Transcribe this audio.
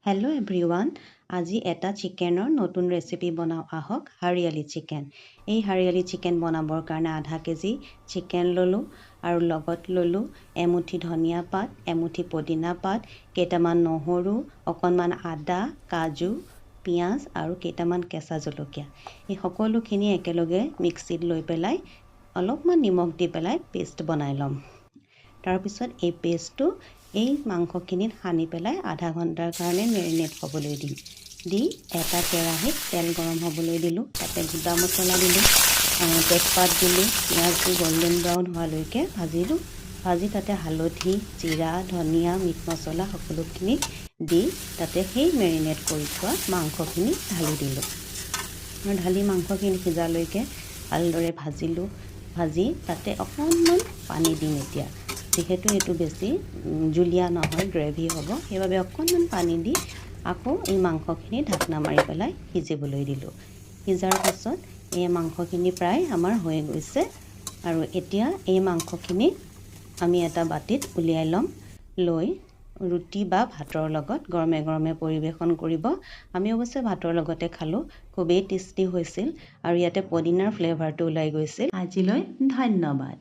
Hello' everyone. আজি এটা চিকেনৰ নতুন ৰেচিপি বনাওঁ আহক, হাৰিয়ালি চিকেন। এই হাৰিয়ালি চিকেন বনাবৰ কাৰণে আধা কেজি চিকেন ল'লোঁ আৰু লগত ল'লোঁ এমুঠি ধনিয়া পাত, এমুঠি পদিনা পাত, কেইটামান নহৰু, অকণমান আদা, কাজু, পিঁয়াজ আৰু কেইটামান কেঁচা জলকীয়া। এই সকলোখিনি একেলগে মিক্সিত লৈ পেলাই অলপমান নিমখ দি পেলাই পেষ্ট বনাই ল'ম। তাৰপিছত এই পেষ্টটো এই মাংসখিনিত সানি পেলাই আধা ঘণ্টাৰ কাৰণে মেৰিনেট হ'বলৈ দিম। দি এটা কেৰাহীত তেল গৰম হ'বলৈ দিলোঁ। তাতে গোটা মছলা দিলোঁ, তেজপাত দিলোঁ, পিঁয়াজটো গল্ডেন ব্ৰাউন হোৱালৈকে ভাজিলোঁ। ভাজি তাতে হালধি, জিৰা, ধনিয়া, মিট মছলা সকলোখিনি দি তাতে সেই মেৰিনেট কৰি থোৱা মাংসখিনি ঢালি দিলোঁ। আৰু ঢালি মাংসখিনি সিজালৈকে ভালদৰে ভাজিলোঁ। ভাজি তাতে অকণমান পানী দিম এতিয়া। যিহেতু এইটো বেছি জুলীয়া নহয়, গ্ৰেভি হ'ব, সেইবাবে অকণমান পানী দি আকৌ এই মাংসখিনি ঢাকনা মাৰি পেলাই সিজিবলৈ দিলোঁ। সিজাৰ পাছত এই মাংসখিনি প্ৰায় আমাৰ হৈ গৈছে। আৰু এতিয়া এই মাংসখিনি আমি এটা বাতিত উলিয়াই ল'ম। লৈ ৰুটি বা ভাতৰ লগত গৰমে গৰমে পৰিৱেশন কৰিব। আমি অৱশ্যে ভাতৰ লগতে খালোঁ, খুবেই টেষ্টি হৈছিল আৰু ইয়াতে পদিনাৰ ফ্লেভাৰটো ওলাই গৈছিল। আজিলৈ ধন্যবাদ।